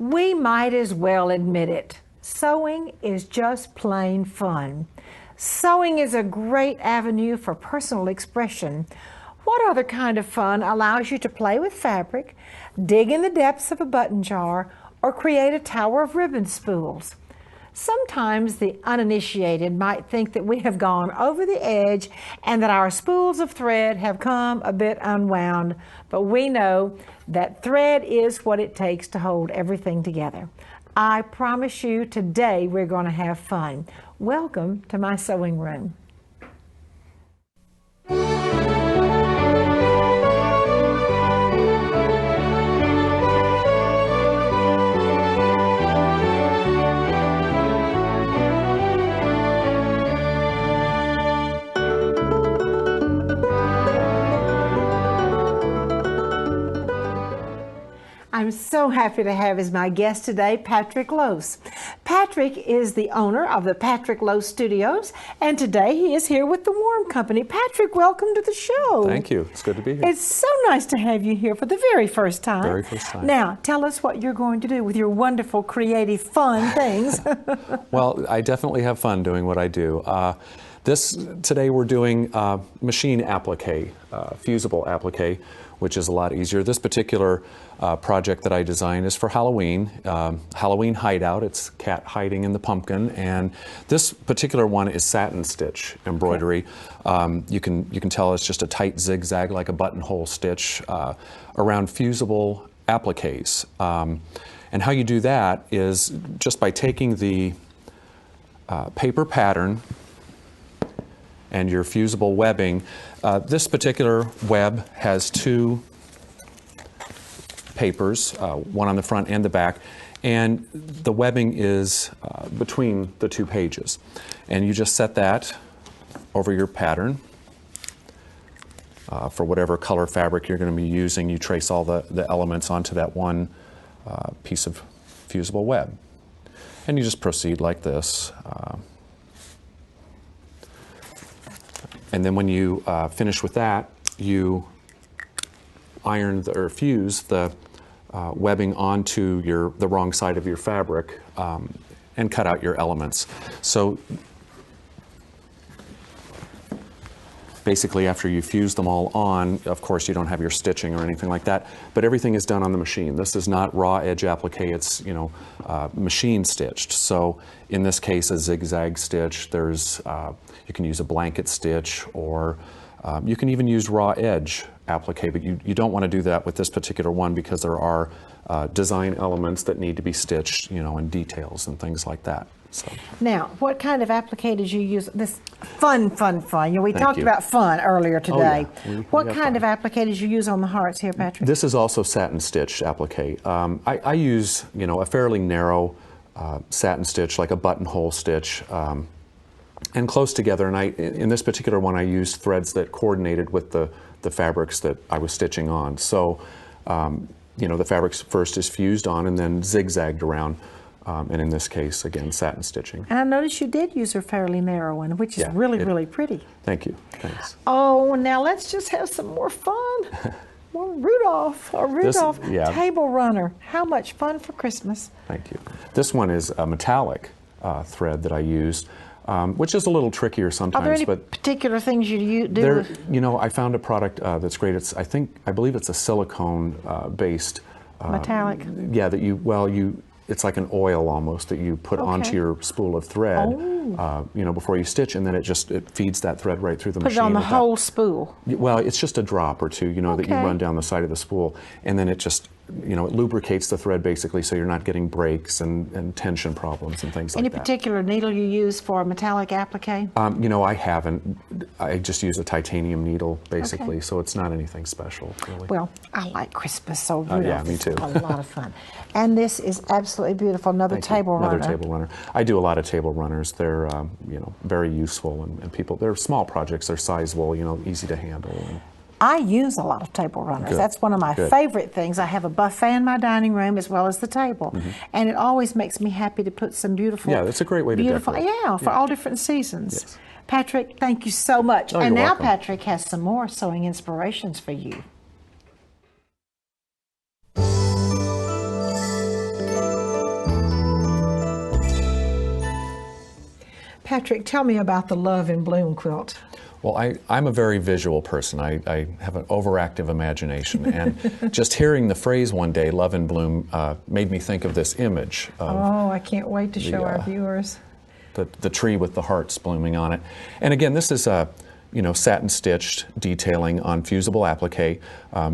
We might as well admit it. Sewing is just plain fun. Sewing is a great avenue for personal expression. What other kind of fun allows you to play with fabric, dig in the depths of a button jar, or create a tower of ribbon spools? Sometimes the uninitiated might think that we have gone over the edge and that our spools of thread have come a bit unwound, but we know that thread is what it takes to hold everything together. I promise you today we're going to have fun. Welcome to my sewing room. I'm so happy to have as my guest today Patrick Lose. Patrick is the owner of the Patrick Lose Studios, and today he is here with the Warm Company. Patrick, welcome to the show. Thank you. It's good to be here. It's so nice to have you here for the very first time. Very first time. Now, tell us what you're going to do with your wonderful, creative, fun things. Well, I definitely have fun doing what I do. Today we're doing machine applique, fusible applique, which is a lot easier. This particular project that I designed is for Halloween, Halloween hideout. It's cat hiding in the pumpkin, and this particular one is satin stitch embroidery. You can tell it's just a tight zigzag, like a buttonhole stitch around fusible appliques. And how you do that is just by taking the paper pattern and your fusible webbing. This particular web has two papers, one on the front and the back, and the webbing is between the two pages. And you just set that over your pattern. For whatever color fabric you're going to be using, you trace all the elements onto that one piece of fusible web. And you just proceed like this. And then when you finish with that, you iron or fuse the webbing onto the wrong side of your fabric and cut out your elements. So basically, after you fuse them all on, of course you don't have your stitching or anything like that, but everything is done on the machine. This is not raw edge applique, it's machine stitched. So in this case, a zigzag stitch, you can use a blanket stitch, or you can even use raw edge applique, but you don't want to do that with this particular one because there are design elements that need to be stitched, and details and things like that. So. Now, what kind of applique did you use? This fun. We talked about fun earlier today. Oh, yeah. What kind of applique did you use on the hearts here, Patrick? This is also satin stitch applique. I use, a fairly narrow satin stitch, like a buttonhole stitch, and close together. And in this particular one, I used threads that coordinated with the fabrics that I was stitching on. So, the fabrics first is fused on and then zigzagged around. And in this case, again, satin stitching. And I noticed you did use a fairly narrow one, which is really pretty. Thank you. Thanks. Oh, now let's just have some more fun. Well, Rudolph table runner. How much fun for Christmas. Thank you. This one is a metallic thread that I used, which is a little trickier sometimes. Are there any particular things you do? I found a product that's great. I believe it's a silicone based metallic. Yeah, it's like an oil almost that you put onto your spool of thread, before you stitch, and then it feeds that thread right through the machine. Put it on the whole spool? Well, it's just a drop or two, that you run down the side of the spool, and then it just, it lubricates the thread basically, so you're not getting breaks and tension problems and things like that. Any particular needle you use for a metallic applique? I haven't. I just use a titanium needle basically, so it's not anything special, really. Well, I like Christmas, so yeah, me too. A lot of fun. And this is absolutely beautiful. Another table runner. Another table runner. I do a lot of table runners. They're very useful, and people. They're small projects. They're sizable. Easy to handle. I use a lot of table runners. Good. That's one of my favorite things. I have a buffet in my dining room as well as the table, and it always makes me happy to put some beautiful. Yeah, that's a great way to decorate. Yeah, for all different seasons. Yes. Patrick, thank you so much. Oh, and you're now welcome. Patrick has some more sewing inspirations for you. Patrick, tell me about the Love and Bloom quilt. Well, I'm a very visual person. I have an overactive imagination, and just hearing the phrase one day, love and bloom, made me think of this image of I can't wait to show our viewers. The tree with the hearts blooming on it. And again, this is satin stitched detailing on fusible applique,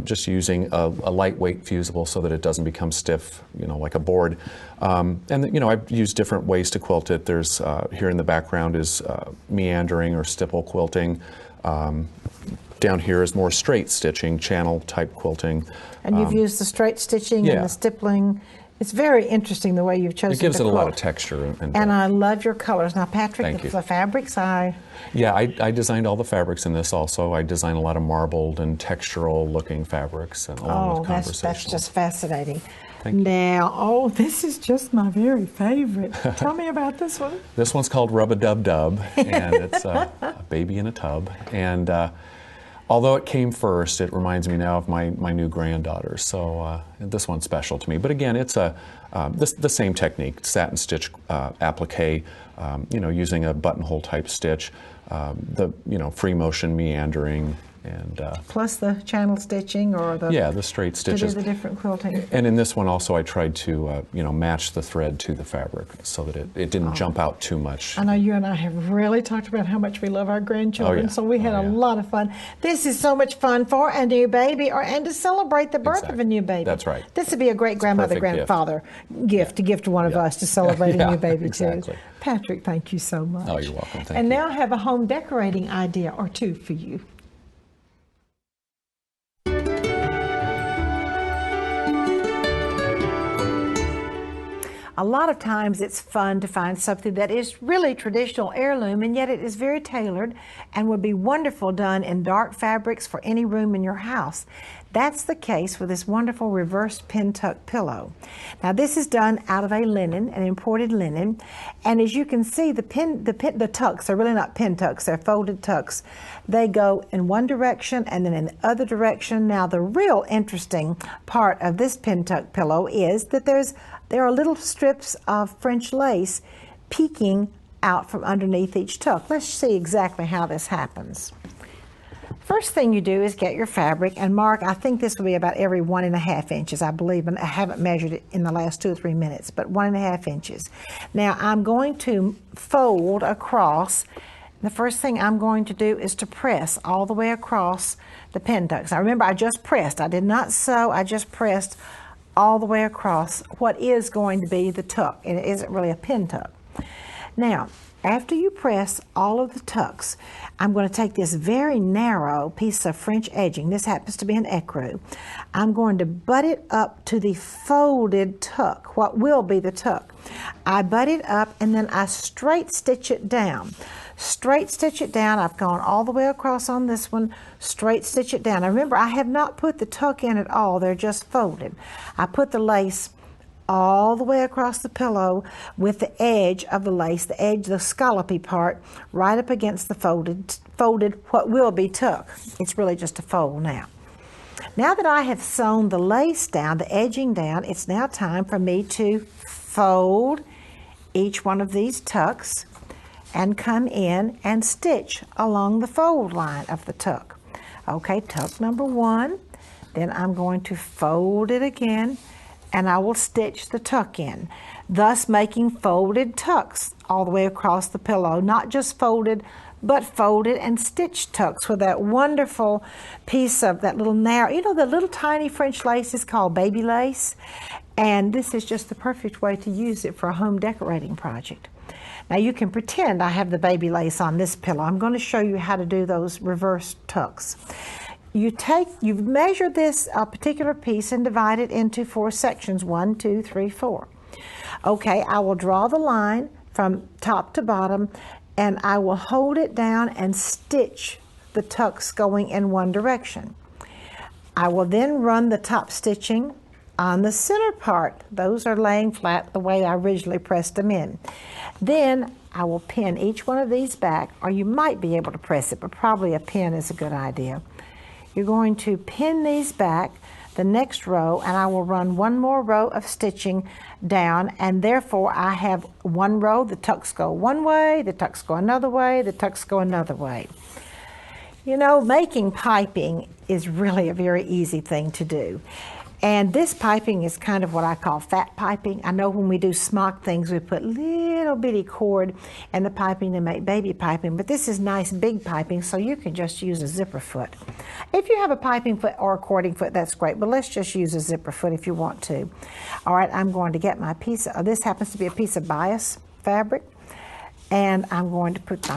just using a lightweight fusible so that it doesn't become stiff, like a board. I've used different ways to quilt it. There's, here in the background is meandering or stipple quilting. Down here is more straight stitching, channel type quilting. And you've used the straight stitching and the stippling. It's very interesting the way you've chosen it gives the it a quilt. lot of texture. And I love your colors. Now, Patrick, the fabrics, Yeah, I designed all the fabrics in this also. I designed a lot of marbled and textural looking fabrics and along with conversational. That's just fascinating. Thank you. Now, this is just my very favorite. Tell me about this one. This one's called Rub-a-Dub-Dub, and it's a baby in a tub. And although it came first, it reminds me now of my new granddaughter. So this one's special to me. But again, it's the same technique, satin stitch applique, using a buttonhole type stitch, free motion meandering. And plus the channel stitching or the straight stitches. To do the different quilting. And in this one also I tried to match the thread to the fabric so that it didn't jump out too much. I know you and I have really talked about how much we love our grandchildren, so we had a lot of fun. This is so much fun for a new baby and to celebrate the birth of a new baby. That's right. This would be a great grandmother, grandfather gift to give to one of us to celebrate a new baby exactly. too. Patrick, thank you so much. Oh, you're welcome. Thank you. And now I have a home decorating idea or two for you. A lot of times it's fun to find something that is really traditional heirloom, and yet it is very tailored and would be wonderful done in dark fabrics for any room in your house. That's the case with this wonderful reversed pin tuck pillow. Now this is done out of a linen, an imported linen, and as you can see the tucks, they're really not pin tucks, they're folded tucks. They go in one direction and then in the other direction. Now the real interesting part of this pin tuck pillow is that there are little strips of French lace peeking out from underneath each tuck. Let's see exactly how this happens. First thing you do is get your fabric and mark, I think this will be about every 1.5 inches, I believe, and I haven't measured it in the last 2 or 3 minutes, but 1.5 inches. Now I'm going to fold across. The first thing I'm going to do is to press all the way across the pin tucks. Now remember, I just pressed. I did not sew, I just pressed all the way across what is going to be the tuck, and it isn't really a pin tuck. Now, after you press all of the tucks, I'm going to take this very narrow piece of French edging. This happens to be an ecru. I'm going to butt it up to the folded tuck, what will be the tuck. I butt it up and then I straight stitch it down. Straight stitch it down. I've gone all the way across on this one. Straight stitch it down. Now remember, I have not put the tuck in at all. They're just folded. I put the lace all the way across the pillow with the edge of the lace, the edge, the scallopy part, right up against the folded what will be tuck. It's really just a fold now. Now that I have sewn the lace down, the edging down, it's now time for me to fold each one of these tucks and come in and stitch along the fold line of the tuck. Okay, tuck number 1, then I'm going to fold it again and I will stitch the tuck in, thus making folded tucks all the way across the pillow, not just folded, but folded and stitched tucks with that wonderful piece of that little narrow, the little tiny French lace is called baby lace, and this is just the perfect way to use it for a home decorating project. Now you can pretend I have the baby lace on this pillow. I'm going to show you how to do those reverse tucks. You've measured this particular piece and divide it into 4 sections, 1, 2, 3, 4. Okay, I will draw the line from top to bottom and I will hold it down and stitch the tucks going in one direction. I will then run the top stitching on the center part. Those are laying flat the way I originally pressed them in. Then I will pin each one of these back, or you might be able to press it, but probably a pin is a good idea. You're going to pin these back. the next row, and I will run one more row of stitching down, and therefore I have one row, the tucks go one way, the tucks go another way, the tucks go another way. You know, making piping is really a very easy thing to do. And this piping is kind of what I call fat piping. I know when we do smock things, we put little bitty cord in the piping to make baby piping, but this is nice big piping, so you can just use a zipper foot. If you have a piping foot or a cording foot, that's great, but let's just use a zipper foot if you want to. All right, I'm going to get my piece of, this happens to be a piece of bias fabric, and I'm going to put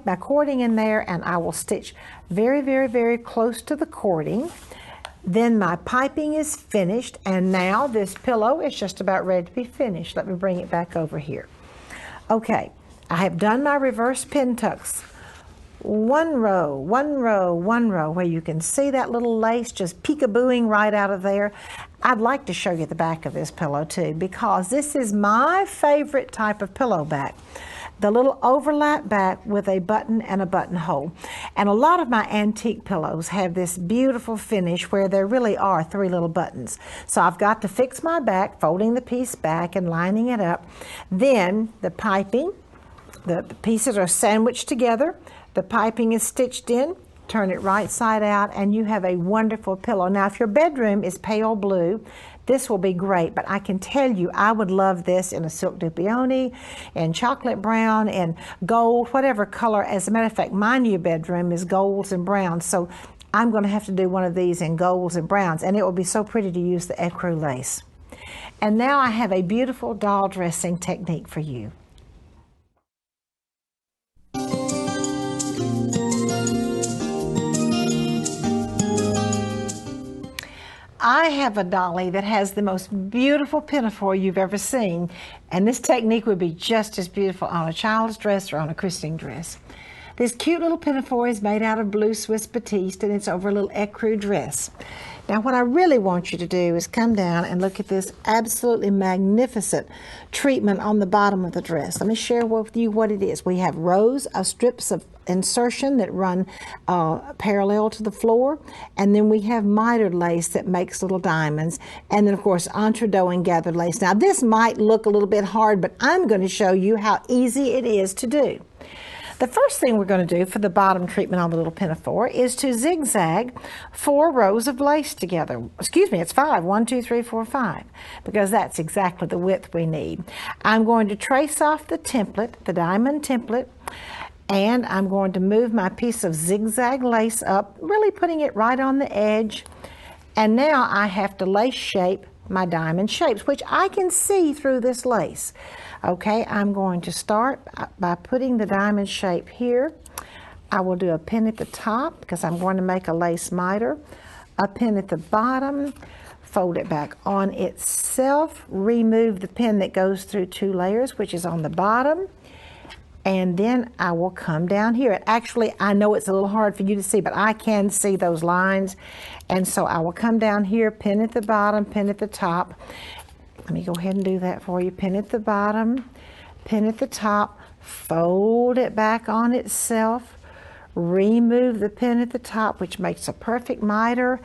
my cording in there, and I will stitch very, very, very close to the cording. Then my piping is finished, and now this pillow is just about ready to be finished. Let me bring it back over here. Okay, I have done my reverse pin tucks. One row, one row, one row, where you can see that little lace just peekabooing right out of there. I'd like to show you the back of this pillow too, because this is my favorite type of pillow back. The little overlap back with a button and a buttonhole. And a lot of my antique pillows have this beautiful finish where there really are 3 little buttons. So I've got to fix my back, folding the piece back and lining it up. Then the piping, the pieces are sandwiched together. The piping is stitched in. Turn it right side out, and you have a wonderful pillow. Now, if your bedroom is pale blue, this will be great, but I can tell you I would love this in a silk dupioni, in chocolate brown, and gold, whatever color. As a matter of fact, my new bedroom is golds and browns, so I'm going to have to do one of these in golds and browns, and it will be so pretty to use the ecru lace. And now I have a beautiful doll dressing technique for you. I have a dolly that has the most beautiful pinafore you've ever seen, and this technique would be just as beautiful on a child's dress or on a christening dress. This cute little pinafore is made out of blue Swiss batiste, and it's over a little ecru dress. Now, what I really want you to do is come down and look at this absolutely magnificent treatment on the bottom of the dress. Let me share with you what it is. We have rows of strips of insertion that run parallel to the floor, and then we have mitered lace that makes little diamonds, and then of course entredeaux and gathered lace. Now, this might look a little bit hard, but I'm going to show you how easy it is to do. The first thing we're going to do for the bottom treatment on the little pinafore is to zigzag 4 rows of lace together. Excuse me, it's 5. 1, 2, 3, 4, 5, because that's exactly the width we need. I'm going to trace off the template, the diamond template, and I'm going to move my piece of zigzag lace up, really putting it right on the edge. And now I have to lace shape my diamond shapes, which I can see through this lace. Okay, I'm going to start by putting the diamond shape here. I will do a pin at the top because I'm going to make a lace miter, a pin at the bottom, fold it back on itself, remove the pin that goes through 2 layers, which is on the bottom, and then I will come down here. Actually, I know it's a little hard for you to see, but I can see those lines, and so I will come down here, pin at the bottom, pin at the top. Let me go ahead and do that for you. Pin at the bottom, pin at the top, fold it back on itself, remove the pin at the top, which makes a perfect miter,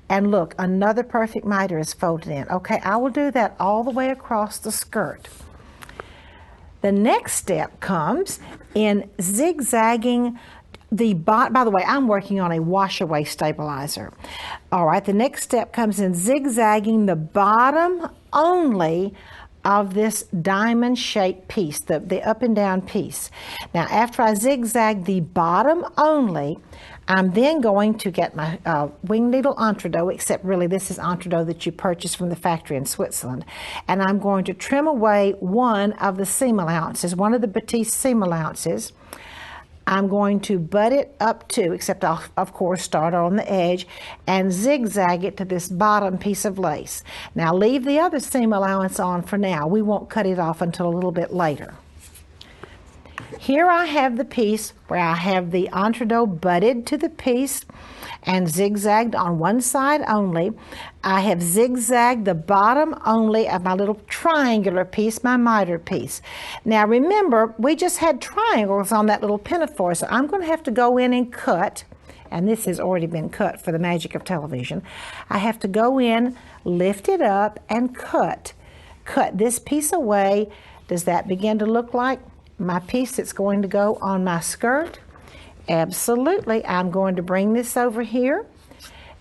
and look, another perfect miter is folded in. Okay, I will do that all the way across the skirt. The next step comes in zigzagging the bottom. By the way, I'm working on a wash-away stabilizer. All right, the next step comes in zigzagging the bottom only of this diamond-shaped piece, the up and down piece. Now, after I zigzag the bottom only, I'm then going to get my wing needle entredeaux, except really this is entredeaux that you purchase from the factory in Switzerland. And I'm going to trim away one of the seam allowances, one of the batiste seam allowances. I'm going to butt it up to, except I'll of course start on the edge, and zigzag it to this bottom piece of lace. Now leave the other seam allowance on for now. We won't cut it off until a little bit later. Here I have the piece where I have the entredeaux butted to the piece and zigzagged on one side only. I have zigzagged the bottom only of my little triangular piece, my miter piece. Now remember, we just had triangles on that little pinafore, so I'm going to have to go in and cut and this has already been cut for the magic of television. I have to go in, lift it up, and cut this piece away. Does that begin to look like my piece that's going to go on my skirt? Absolutely. I'm going to bring this over here,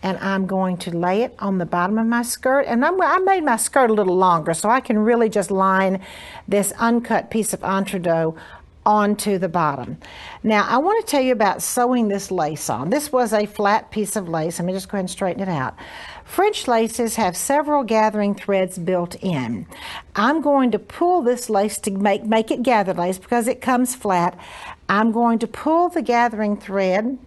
and I'm going to lay it on the bottom of my skirt. And I made my skirt a little longer, so I can really just line this uncut piece of entredot onto the bottom. Now, I want to tell you about sewing this lace on. This was a flat piece of lace. Let me just go ahead and straighten it out. French laces have several gathering threads built in. I'm going to pull this lace to make it gathered lace because it comes flat. I'm going to pull the gathering thread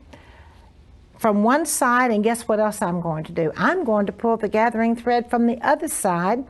from one side, and guess what else I'm going to do? I'm going to pull the gathering thread from the other side,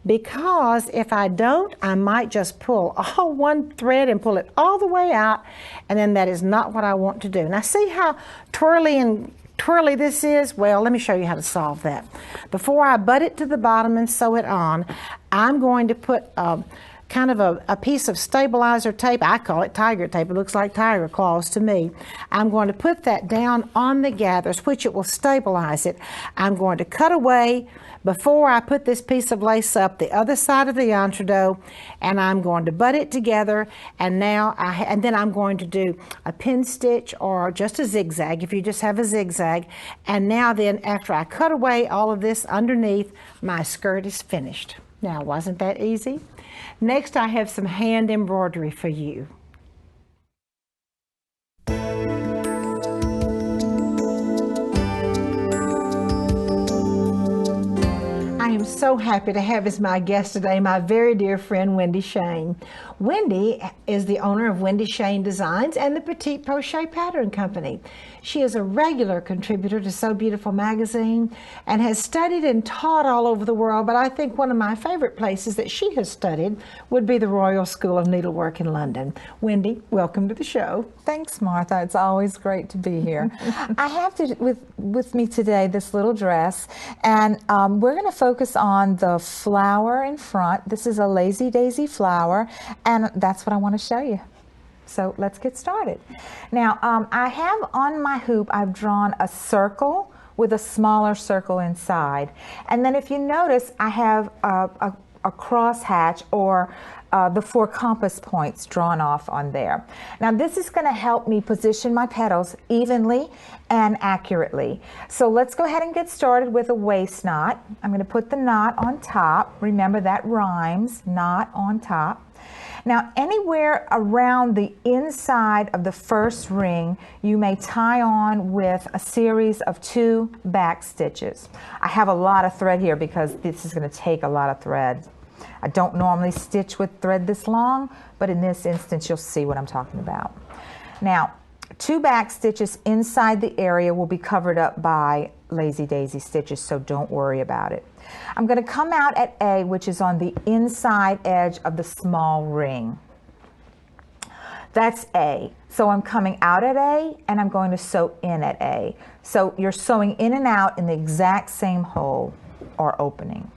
because if I don't, I might just pull all one thread and pull it all the way out, and then that is not what I want to do. Now see how twirly this is? Well, let me show you how to solve that. Before I butt it to the bottom and sew it on, I'm going to put kind of a piece of stabilizer tape. I call it tiger tape. It looks like tiger claws to me. I'm going to put that down on the gathers, which it will stabilize it. I'm going to cut away before I put this piece of lace up the other side of the entredot, and I'm going to butt it together, and then I'm going to do a pin stitch or just a zigzag if you just have a zigzag. And now then, after I cut away all of this underneath, my skirt is finished. Now, wasn't that easy? Next, I have some hand embroidery for you. I am so happy to have as my guest today my very dear friend Wendy Schoen. Wendy is the owner of Wendy Schoen Designs and the Petite Crochet Pattern Company. She is a regular contributor to So Beautiful magazine and has studied and taught all over the world, but I think one of my favorite places that she has studied would be the Royal School of Needlework in London. Wendy, welcome to the show. Thanks, Martha. It's always great to be here. I have with me today this little dress, and we're going to focus on the flower in front. This is a Lazy Daisy flower, and that's what I want to show you. So let's get started. Now, I have on my hoop, I've drawn a circle with a smaller circle inside. And then if you notice, I have a cross hatch or the 4 compass points drawn off on there. Now this is going to help me position my petals evenly and accurately. So let's go ahead and get started with a waist knot. I'm going to put the knot on top. Remember that rhymes, knot on top. Now anywhere around the inside of the first ring, you may tie on with a series of 2 back stitches. I have a lot of thread here because this is going to take a lot of thread. I don't normally stitch with thread this long, but in this instance you'll see what I'm talking about. Now 2 back stitches inside the area will be covered up by Lazy Daisy stitches, so don't worry about it. I'm going to come out at A, which is on the inside edge of the small ring. That's A. So I'm coming out at A and I'm going to sew in at A. So you're sewing in and out in the exact same hole or opening.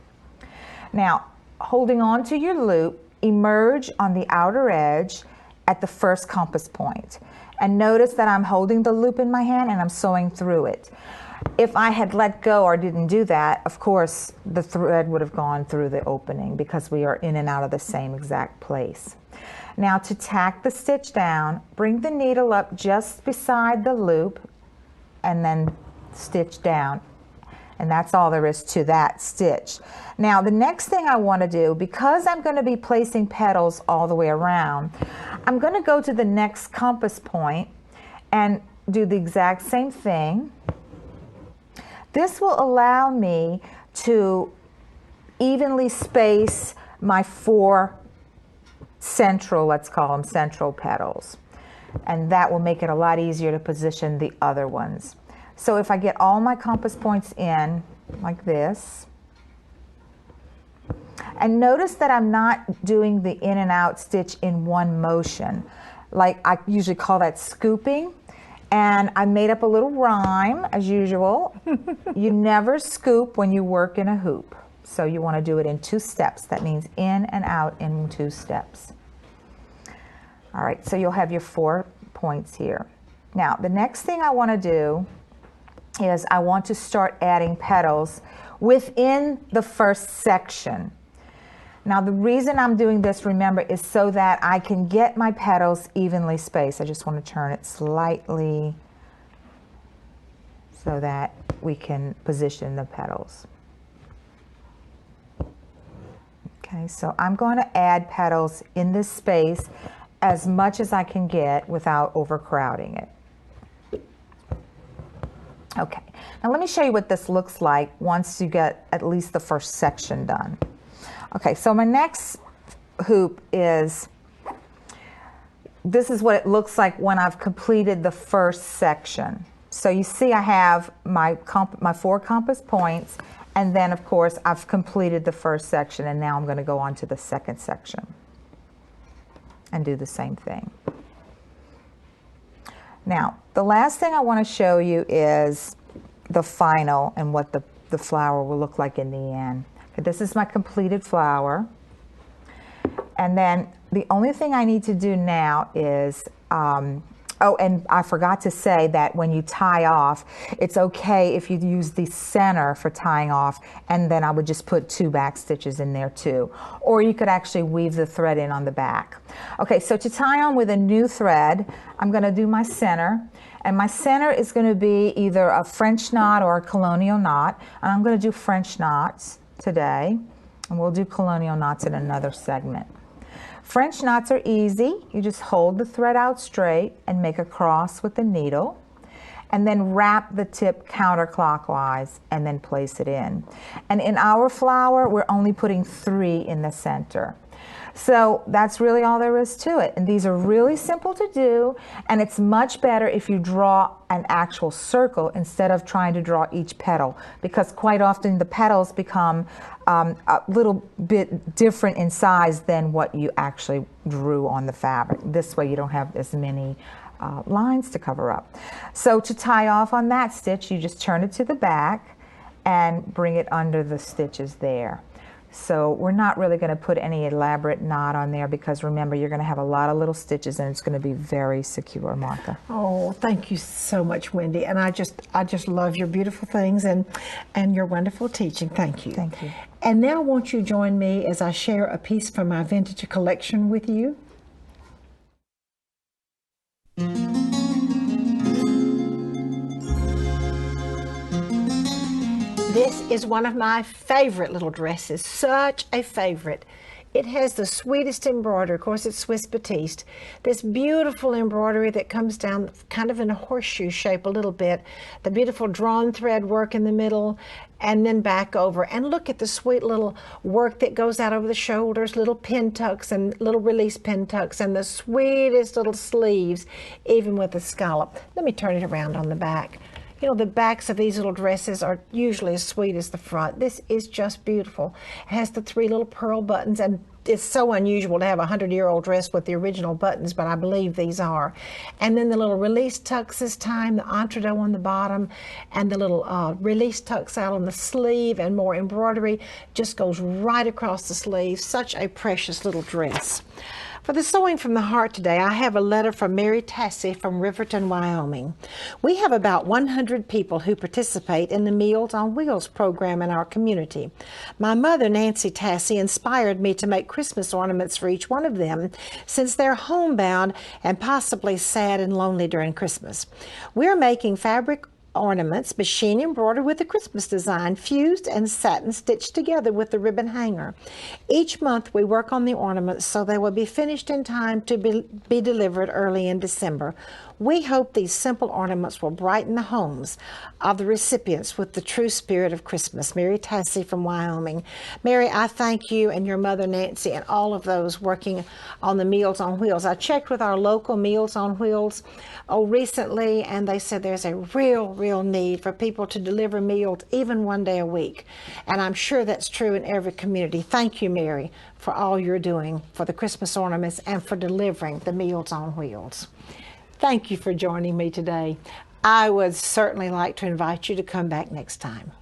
Now, holding on to your loop, emerge on the outer edge at the first compass point. And notice that I'm holding the loop in my hand and I'm sewing through it. If I had let go or didn't do that, of course, the thread would have gone through the opening because we are in and out of the same exact place. Now to tack the stitch down, bring the needle up just beside the loop and then stitch down. And that's all there is to that stitch. Now the next thing I want to do, because I'm going to be placing petals all the way around, I'm going to go to the next compass point and do the exact same thing. This will allow me to evenly space my 4 central, let's call them central petals. And that will make it a lot easier to position the other ones. So if I get all my compass points in like this, and notice that I'm not doing the in and out stitch in one motion. Like I usually call that scooping. And I made up a little rhyme, as usual. You never scoop when you work in a hoop. So you want to do it in 2 steps. That means in and out in 2 steps. All right, so you'll have your 4 points here. Now, the next thing I want to do, is I want to start adding petals within the first section. Now the reason I'm doing this, remember, is so that I can get my petals evenly spaced. I just want to turn it slightly so that we can position the petals. Okay, so I'm going to add petals in this space as much as I can get without overcrowding it. Okay, now let me show you what this looks like once you get at least the first section done. Okay, so my next hoop is, this is what it looks like when I've completed the first section. So you see I have my 4 compass points, and then of course I've completed the first section, and now I'm going to go on to the second section and do the same thing. Now, the last thing I want to show you is the final and what the flower will look like in the end. Okay, this is my completed flower. And then the only thing I need to do now is, oh, and I forgot to say that when you tie off, it's okay if you use the center for tying off, and then I would just put 2 back stitches in there too. Or you could actually weave the thread in on the back. Okay, so to tie on with a new thread, I'm going to do my center. And my center is going to be either a French knot or a colonial knot. And I'm going to do French knots today. And we'll do colonial knots in another segment. French knots are easy. You just hold the thread out straight and make a cross with the needle, and then wrap the tip counterclockwise and then place it in. And in our flower, we're only putting 3 in the center. So that's really all there is to it. And these are really simple to do, and it's much better if you draw an actual circle instead of trying to draw each petal, because quite often the petals become a little bit different in size than what you actually drew on the fabric. This way you don't have as many lines to cover up. So to tie off on that stitch, you just turn it to the back and bring it under the stitches there. So we're not really going to put any elaborate knot on there, because remember, you're going to have a lot of little stitches and it's going to be very secure, Martha. Oh, thank you so much, Wendy. And I just love your beautiful things and your wonderful teaching. Thank you. Thank you. And now won't you join me as I share a piece from my vintage collection with you? This is one of my favorite little dresses, such a favorite. It has the sweetest embroidery. Of course, it's Swiss batiste. This beautiful embroidery that comes down kind of in a horseshoe shape a little bit. The beautiful drawn thread work in the middle and then back over. And look at the sweet little work that goes out over the shoulders, little pin tucks and little release pin tucks, and the sweetest little sleeves, even with the scallop. Let me turn it around on the back. You know, the backs of these little dresses are usually as sweet as the front. This is just beautiful. It has the 3 little pearl buttons, and it's so unusual to have a 100-year-old dress with the original buttons, but I believe these are. And then the little release tucks this time, the entredeaux on the bottom, and the little release tucks out on the sleeve, and more embroidery just goes right across the sleeve. Such a precious little dress. For the Sewing from the Heart today, I have a letter from Mary Tassie from Riverton, Wyoming. We have about 100 people who participate in the Meals on Wheels program in our community. My mother, Nancy Tassie, inspired me to make Christmas ornaments for each one of them, since they're homebound and possibly sad and lonely during Christmas. We're making fabric ornaments, machine embroidered with a Christmas design, fused and satin stitched together with the ribbon hanger. Each month we work on the ornaments so they will be finished in time to be delivered early in December. We hope these simple ornaments will brighten the homes of the recipients with the true spirit of Christmas. Mary Tassie from Wyoming. Mary, I thank you and your mother Nancy and all of those working on the Meals on Wheels. I checked with our local Meals on Wheels recently, and they said there's a real need for people to deliver meals even one day a week. And I'm sure that's true in every community. Thank you, Mary, for all you're doing for the Christmas ornaments and for delivering the Meals on Wheels. Thank you for joining me today. I would certainly like to invite you to come back next time.